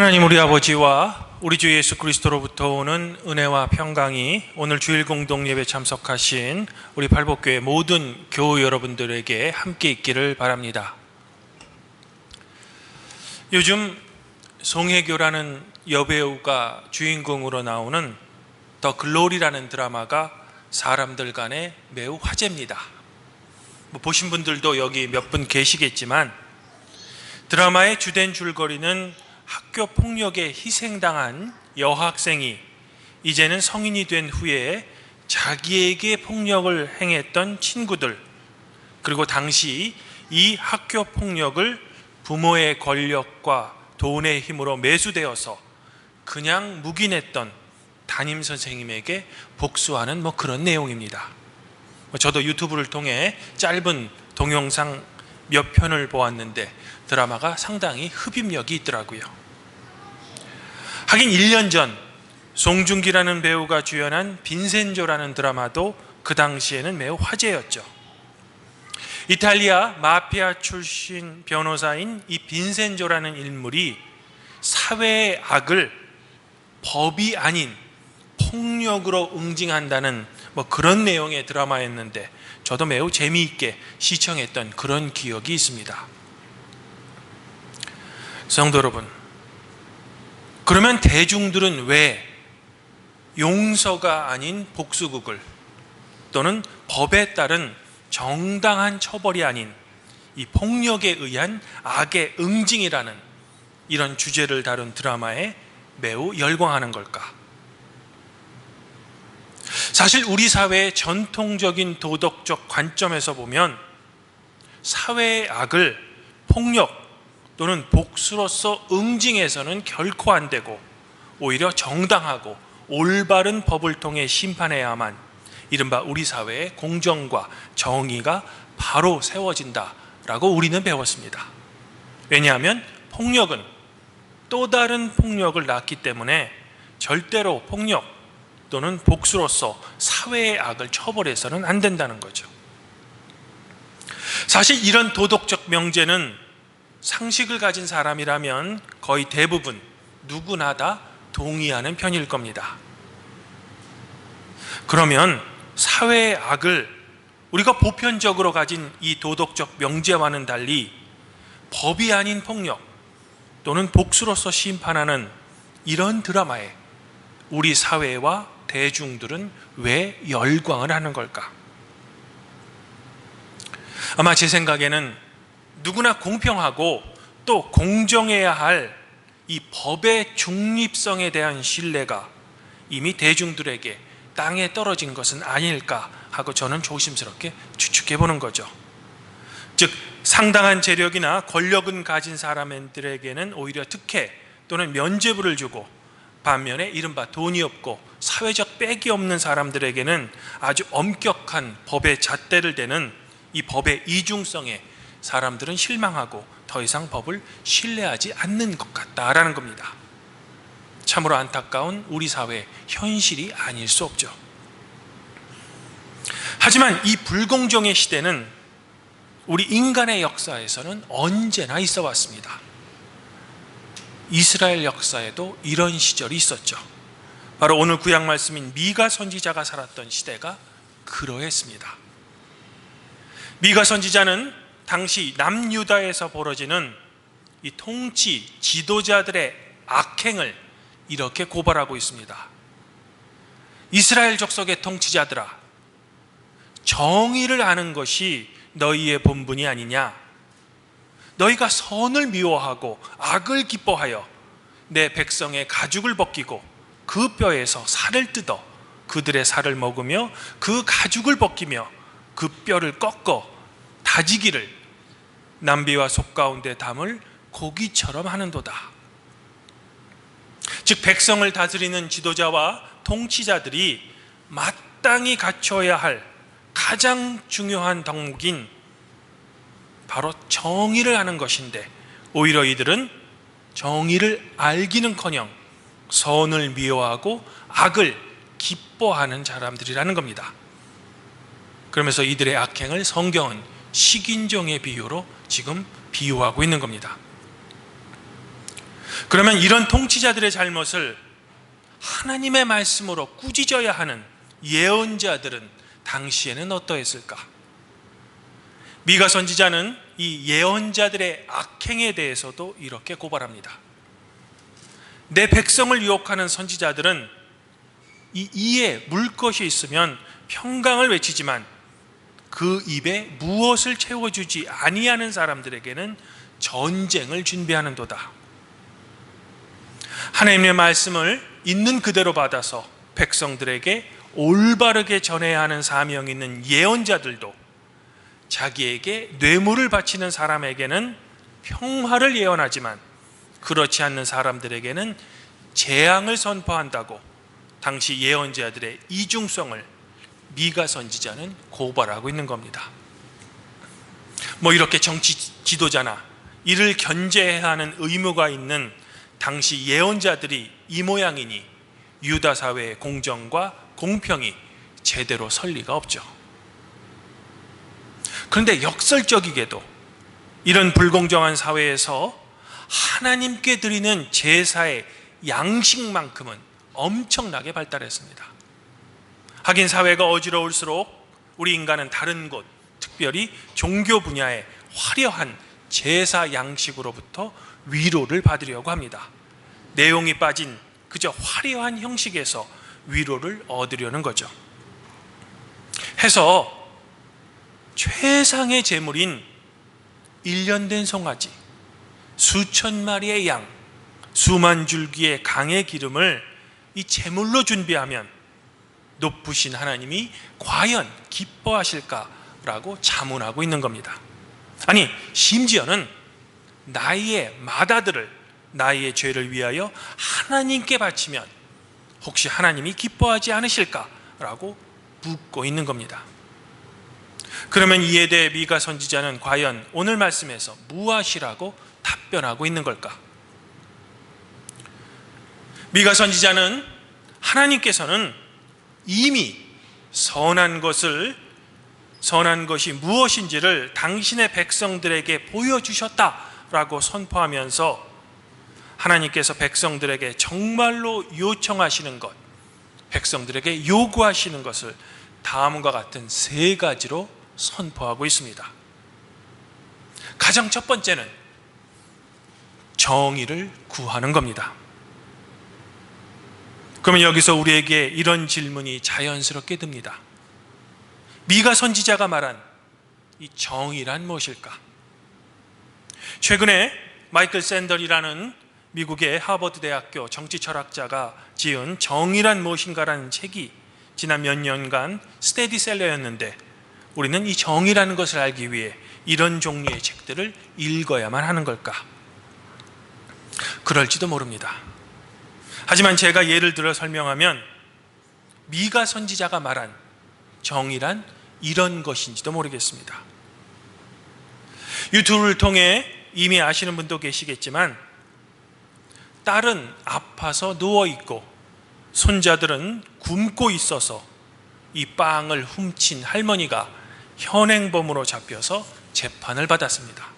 하나님 우리 아버지와 우리 주 예수 그리스도로부터 오는 은혜와 평강이 오늘 주일 공동 예배 참석하신 우리 팔복교회 모든 교우 여러분들에게 함께 있기를 바랍니다. 요즘 송혜교라는 여배우가 주인공으로 나오는 더 글로리라는 드라마가 사람들 간에 매우 화제입니다. 보신 분들도 여기 몇 분 계시겠지만 드라마의 주된 줄거리는 학교 폭력에 희생당한 여학생이 이제는 성인이 된 후에 자기에게 폭력을 행했던 친구들, 그리고 당시 이 학교 폭력을 부모의 권력과 돈의 힘으로 매수되어서 그냥 묵인했던 담임 선생님에게 복수하는 그런 내용입니다. 저도 유튜브를 통해 짧은 동영상 몇 편을 보았는데 드라마가 상당히 흡입력이 있더라고요. 하긴 1년 전 송중기라는 배우가 주연한 빈센조라는 드라마도 그 당시에는 매우 화제였죠. 이탈리아 마피아 출신 변호사인 이 빈센조라는 인물이 사회의 악을 법이 아닌 폭력으로 응징한다는 그런 내용의 드라마였는데 저도 매우 재미있게 시청했던 그런 기억이 있습니다. 성도 여러분, 그러면 대중들은 왜 용서가 아닌 복수극을, 또는 법에 따른 정당한 처벌이 아닌 이 폭력에 의한 악의 응징이라는 이런 주제를 다룬 드라마에 매우 열광하는 걸까? 사실 우리 사회의 전통적인 도덕적 관점에서 보면 사회의 악을 폭력 또는 복수로서 응징해서는 결코 안 되고 오히려 정당하고 올바른 법을 통해 심판해야만 이른바 우리 사회의 공정과 정의가 바로 세워진다라고 우리는 배웠습니다. 왜냐하면 폭력은 또 다른 폭력을 낳기 때문에 절대로 폭력 또는 복수로서 사회의 악을 처벌해서는 안 된다는 거죠. 사실 이런 도덕적 명제는 상식을 가진 사람이라면 거의 대부분 누구나 다 동의하는 편일 겁니다. 그러면 사회의 악을 우리가 보편적으로 가진 이 도덕적 명제와는 달리 법이 아닌 폭력 또는 복수로서 심판하는 이런 드라마에 우리 사회와 대중들은 왜 열광을 하는 걸까? 아마 제 생각에는 누구나 공평하고 또 공정해야 할 이 법의 중립성에 대한 신뢰가 이미 대중들에게 땅에 떨어진 것은 아닐까 하고 저는 조심스럽게 추측해 보는 거죠. 즉 상당한 재력이나 권력은 가진 사람들에게는 오히려 특혜 또는 면죄부를 주고, 반면에 이른바 돈이 없고 사회적 빽이 없는 사람들에게는 아주 엄격한 법의 잣대를 대는 이 법의 이중성에 사람들은 실망하고 더 이상 법을 신뢰하지 않는 것 같다라는 겁니다. 참으로 안타까운 우리 사회의 현실이 아닐 수 없죠. 하지만 이 불공정의 시대는 우리 인간의 역사에서는 언제나 있어 왔습니다. 이스라엘 역사에도 이런 시절이 있었죠. 바로 오늘 구약 말씀인 미가 선지자가 살았던 시대가 그러했습니다. 미가 선지자는 당시 남유다에서 벌어지는 이 통치 지도자들의 악행을 이렇게 고발하고 있습니다. 이스라엘 족속의 통치자들아, 정의를 아는 것이 너희의 본분이 아니냐? 너희가 선을 미워하고 악을 기뻐하여 내 백성의 가죽을 벗기고 그 뼈에서 살을 뜯어 그들의 살을 먹으며 그 가죽을 벗기며 그 뼈를 꺾어 다지기를 남비와 속 가운데 담을 고기처럼 하는도다. 즉 백성을 다스리는 지도자와 통치자들이 마땅히 갖춰야 할 가장 중요한 덕목인 바로 정의를 하는 것인데, 오히려 이들은 정의를 알기는커녕 선을 미워하고 악을 기뻐하는 사람들이라는 겁니다. 그러면서 이들의 악행을 성경은 식인종의 비유로 지금 비유하고 있는 겁니다. 그러면 이런 통치자들의 잘못을 하나님의 말씀으로 꾸짖어야 하는 예언자들은 당시에는 어떠했을까? 미가 선지자는 이 예언자들의 악행에 대해서도 이렇게 고발합니다. 내 백성을 유혹하는 선지자들은 이 이에 물 것이 있으면 평강을 외치지만 그 입에 무엇을 채워주지 아니하는 사람들에게는 전쟁을 준비하는도다. 하나님의 말씀을 있는 그대로 받아서 백성들에게 올바르게 전해야 하는 사명이 있는 예언자들도 자기에게 뇌물을 바치는 사람에게는 평화를 예언하지만 그렇지 않는 사람들에게는 재앙을 선포한다고 당시 예언자들의 이중성을 미가 선지자는 고발하고 있는 겁니다. 이렇게 정치 지도자나 이를 견제해야 하는 의무가 있는 당시 예언자들이 이 모양이니 유다 사회의 공정과 공평이 제대로 설 리가 없죠. 그런데 역설적이게도 이런 불공정한 사회에서 하나님께 드리는 제사의 양식만큼은 엄청나게 발달했습니다. 하긴 사회가 어지러울수록 우리 인간은 다른 곳, 특별히 종교 분야의 화려한 제사 양식으로부터 위로를 받으려고 합니다. 내용이 빠진 그저 화려한 형식에서 위로를 얻으려는 거죠. 해서 최상의 제물인 1년 된 송아지, 수천 마리의 양, 수만 줄기의 강의 기름을 이 제물로 준비하면 높으신 하나님이 과연 기뻐하실까라고 자문하고 있는 겁니다. 아니, 심지어는 나의 맏아들을 나의 죄를 위하여 하나님께 바치면 혹시 하나님이 기뻐하지 않으실까라고 묻고 있는 겁니다. 그러면 이에 대해 미가 선지자는 과연 오늘 말씀에서 무엇이라고 답변하고 있는 걸까? 미가 선지자는 하나님께서는 이미 선한 것이 무엇인지를 당신의 백성들에게 보여주셨다라고 선포하면서 하나님께서 백성들에게 정말로 요청하시는 것, 백성들에게 요구하시는 것을 다음과 같은 3가지로 선포하고 있습니다. 가장 첫 번째는 정의를 구하는 겁니다. 그러면 여기서 우리에게 이런 질문이 자연스럽게 듭니다. 미가 선지자가 말한 이 정의란 무엇일까? 최근에 마이클 샌델이라는 미국의 하버드 대학교 정치철학자가 지은 정의란 무엇인가라는 책이 지난 몇 년간 스테디셀러였는데 우리는 이 정의라는 것을 알기 위해 이런 종류의 책들을 읽어야만 하는 걸까? 그럴지도 모릅니다. 하지만 제가 예를 들어 설명하면 미가 선지자가 말한 정의란 이런 것인지도 모르겠습니다. 유튜브를 통해 이미 아시는 분도 계시겠지만 딸은 아파서 누워있고 손자들은 굶고 있어서 이 빵을 훔친 할머니가 현행범으로 잡혀서 재판을 받았습니다.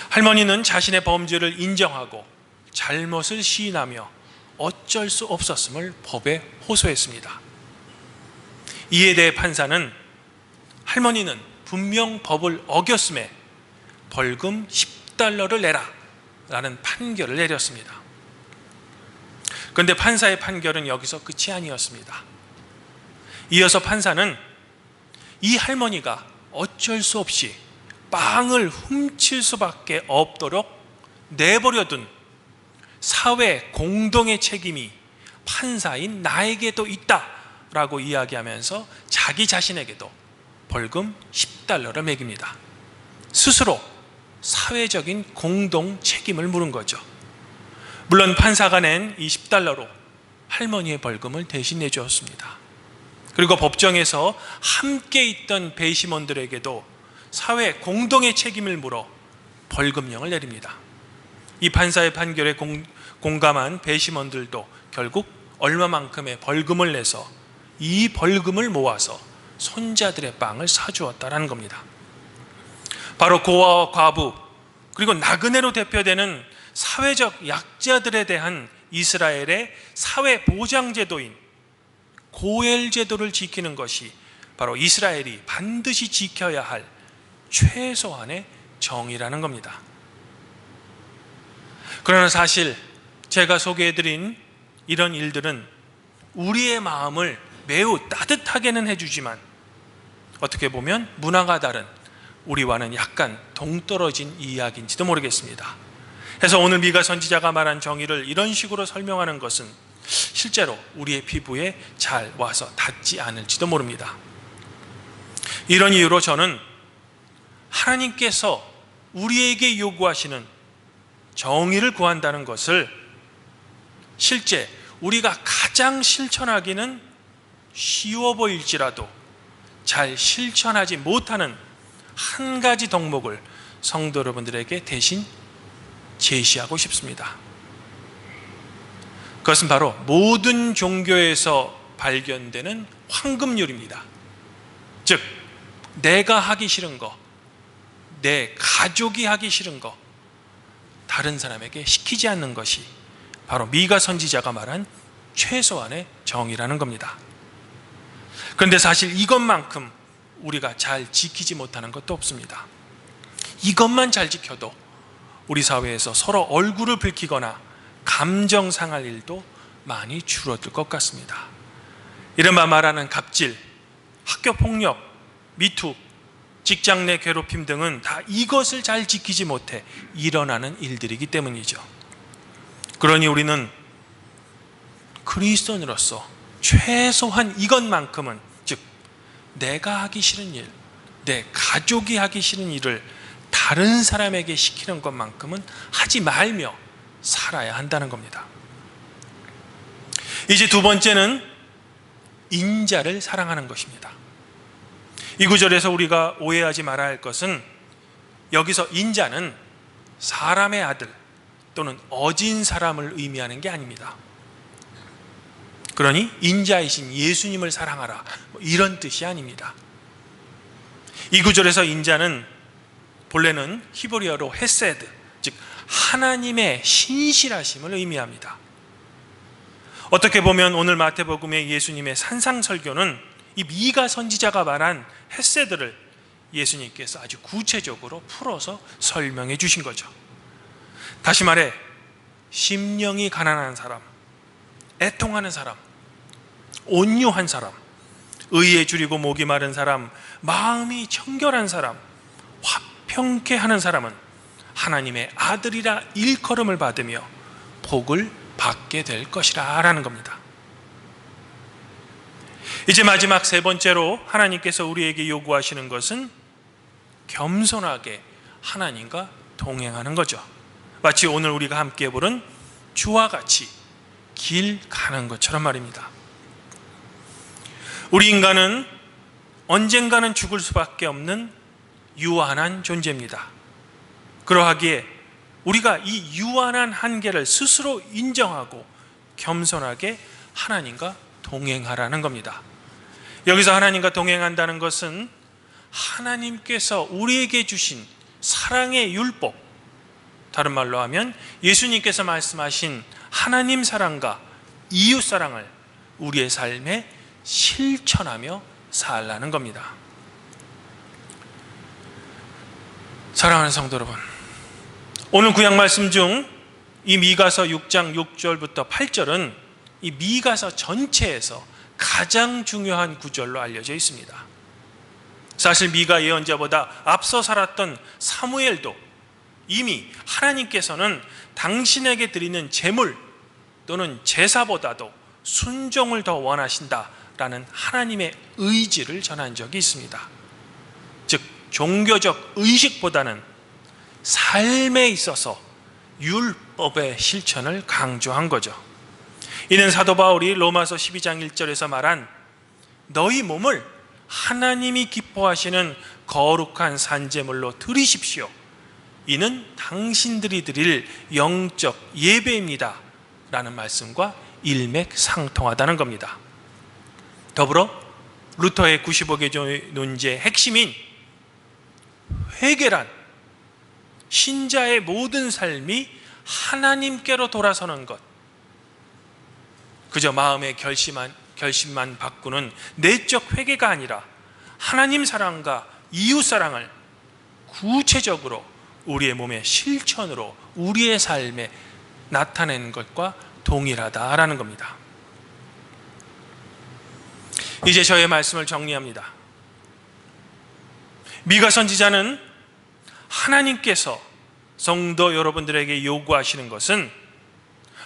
할머니는 자신의 범죄를 인정하고 잘못을 시인하며 어쩔 수 없었음을 법에 호소했습니다. 이에 대해 판사는 할머니는 분명 법을 어겼음에 벌금 $10를 내라 라는 판결을 내렸습니다. 그런데 판사의 판결은 여기서 끝이 아니었습니다. 이어서 판사는 이 할머니가 어쩔 수 없이 빵을 훔칠 수밖에 없도록 내버려둔 사회 공동의 책임이 판사인 나에게도 있다라고 이야기하면서 자기 자신에게도 벌금 $10를 매깁니다. 스스로 사회적인 공동 책임을 물은 거죠. 물론 판사가 낸 이 $10로 할머니의 벌금을 대신 내주었습니다. 그리고 법정에서 함께 있던 배심원들에게도 사회 공동의 책임을 물어 벌금형을 내립니다. 이 판사의 판결에 공감한 배심원들도 결국 얼마만큼의 벌금을 내서 이 벌금을 모아서 손자들의 빵을 사주었다는 겁니다. 바로 고아와 과부 그리고 나그네로 대표되는 사회적 약자들에 대한 이스라엘의 사회 보장 제도인 고엘 제도를 지키는 것이 바로 이스라엘이 반드시 지켜야 할 최소한의 정의라는 겁니다. 그러나 사실 제가 소개해드린 이런 일들은 우리의 마음을 매우 따뜻하게는 해주지만 어떻게 보면 문화가 다른 우리와는 약간 동떨어진 이야기인지도 모르겠습니다. 그래서 오늘 미가 선지자가 말한 정의를 이런 식으로 설명하는 것은 실제로 우리의 피부에 잘 와서 닿지 않을지도 모릅니다. 이런 이유로 저는 하나님께서 우리에게 요구하시는 정의를 구한다는 것을 실제 우리가 가장 실천하기는 쉬워 보일지라도 잘 실천하지 못하는 한 가지 덕목을 성도 여러분들에게 대신 제시하고 싶습니다. 그것은 바로 모든 종교에서 발견되는 황금률입니다. 즉, 내가 하기 싫은 거, 내 가족이 하기 싫은 거, 다른 사람에게 시키지 않는 것이 바로 미가 선지자가 말한 최소한의 정의라는 겁니다. 그런데 사실 이것만큼 우리가 잘 지키지 못하는 것도 없습니다. 이것만 잘 지켜도 우리 사회에서 서로 얼굴을 붉히거나 감정 상할 일도 많이 줄어들 것 같습니다. 이른바 말하는 갑질, 학교 폭력, 미투, 직장 내 괴롭힘 등은 다 이것을 잘 지키지 못해 일어나는 일들이기 때문이죠. 그러니 우리는 그리스도인으로서 최소한 이것만큼은, 즉 내가 하기 싫은 일, 내 가족이 하기 싫은 일을 다른 사람에게 시키는 것만큼은 하지 말며 살아야 한다는 겁니다. 이제 두 번째는 인자를 사랑하는 것입니다. 이 구절에서 우리가 오해하지 말아야 할 것은 여기서 인자는 사람의 아들 또는 어진 사람을 의미하는 게 아닙니다. 그러니 인자이신 예수님을 사랑하라, 이런 뜻이 아닙니다. 이 구절에서 인자는 본래는 히브리어로 헤세드, 즉 하나님의 신실하심을 의미합니다. 어떻게 보면 오늘 마태복음의 예수님의 산상설교는 이 미가 선지자가 말한 헤세드를 예수님께서 아주 구체적으로 풀어서 설명해 주신 거죠. 다시 말해 심령이 가난한 사람, 애통하는 사람, 온유한 사람, 의에 줄이고 목이 마른 사람, 마음이 청결한 사람, 화평케 하는 사람은 하나님의 아들이라 일컬음을 받으며 복을 받게 될 것이라 라는 겁니다. 이제 마지막 세 번째로 하나님께서 우리에게 요구하시는 것은 겸손하게 하나님과 동행하는 거죠. 마치 오늘 우리가 함께 부른 주와 같이 길 가는 것처럼 말입니다. 우리 인간은 언젠가는 죽을 수밖에 없는 유한한 존재입니다. 그러하기에 우리가 이 유한한 한계를 스스로 인정하고 겸손하게 하나님과 동행하라는 겁니다. 여기서 하나님과 동행한다는 것은 하나님께서 우리에게 주신 사랑의 율법, 다른 말로 하면 예수님께서 말씀하신 하나님 사랑과 이웃 사랑을 우리의 삶에 실천하며 살라는 겁니다. 사랑하는 성도 여러분, 오늘 구약 말씀 중 이 미가서 6장 6절부터 8절은 이 미가서 전체에서 가장 중요한 구절로 알려져 있습니다. 사실 미가 예언자보다 앞서 살았던 사무엘도 이미 하나님께서는 당신에게 드리는 제물 또는 제사보다도 순종을 더 원하신다라는 하나님의 의지를 전한 적이 있습니다. 즉 종교적 의식보다는 삶에 있어서 율법의 실천을 강조한 거죠. 이는 사도 바울이 로마서 12장 1절에서 말한 너희 몸을 하나님이 기뻐하시는 거룩한 산제물로 드리십시오. 이는 당신들이 드릴 영적 예배입니다. 라는 말씀과 일맥상통하다는 겁니다. 더불어 루터의 95개조 논제의 핵심인 회개란 신자의 모든 삶이 하나님께로 돌아서는 것, 그저 마음의 결심만 바꾸는 내적 회개가 아니라 하나님 사랑과 이웃 사랑을 구체적으로 우리의 몸의 실천으로 우리의 삶에 나타내는 것과 동일하다라는 겁니다. 이제 저의 말씀을 정리합니다. 미가 선지자는 하나님께서 성도 여러분들에게 요구하시는 것은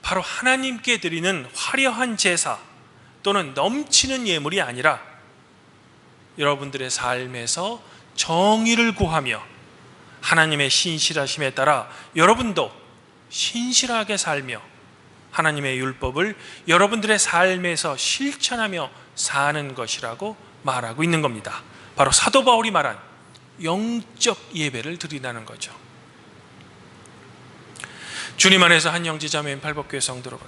바로 하나님께 드리는 화려한 제사 또는 넘치는 예물이 아니라 여러분들의 삶에서 정의를 구하며 하나님의 신실하심에 따라 여러분도 신실하게 살며 하나님의 율법을 여러분들의 삶에서 실천하며 사는 것이라고 말하고 있는 겁니다. 바로 사도 바울이 말한 영적 예배를 드리라는 거죠. 주님 안에서 한 형제자매인 팔복교회 성도 여러분,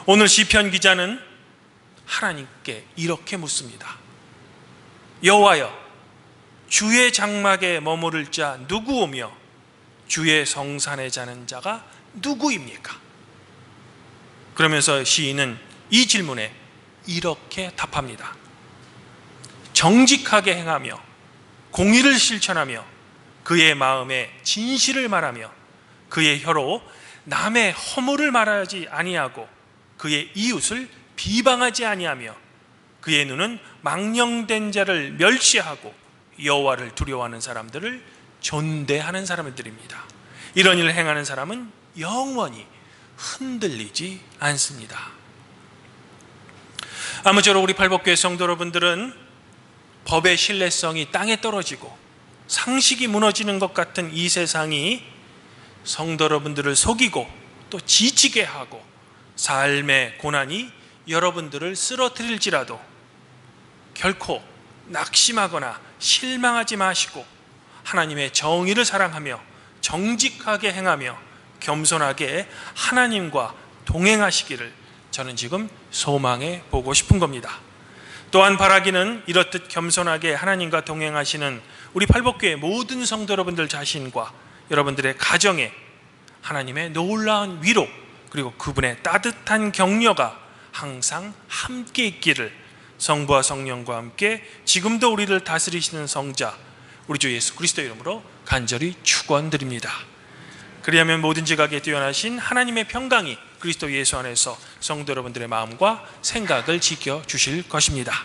오늘 시편 기자는 하나님께 이렇게 묻습니다. 여호와여, 주의 장막에 머무를 자 누구오며 주의 성산에 자는 자가 누구입니까? 그러면서 시인은 이 질문에 이렇게 답합니다. 정직하게 행하며 공의를 실천하며 그의 마음에 진실을 말하며 그의 혀로 남의 허물을 말하지 아니하고 그의 이웃을 비방하지 아니하며 그의 눈은 망령된 자를 멸시하고 여호와를 두려워하는 사람들을 존대하는 사람들입니다. 이런 일을 행하는 사람은 영원히 흔들리지 않습니다. 아무쪼록 우리 팔복교회 성도 여러분들은 법의 신뢰성이 땅에 떨어지고 상식이 무너지는 것 같은 이 세상이 성도 여러분들을 속이고 또 지치게 하고 삶의 고난이 여러분들을 쓰러뜨릴지라도 결코 낙심하거나 실망하지 마시고 하나님의 정의를 사랑하며 정직하게 행하며 겸손하게 하나님과 동행하시기를 저는 지금 소망해 보고 싶은 겁니다. 또한 바라기는 이렇듯 겸손하게 하나님과 동행하시는 우리 팔복교회 모든 성도 여러분들 자신과 여러분들의 가정에 하나님의 놀라운 위로 그리고 그분의 따뜻한 격려가 항상 함께 있기를 성부와 성령과 함께 지금도 우리를 다스리시는 성자 우리 주 예수 그리스도 이름으로 간절히 축원드립니다. 그리하면 모든 지각에 뛰어나신 하나님의 평강이 그리스도 예수 안에서 성도 여러분들의 마음과 생각을 지켜주실 것입니다.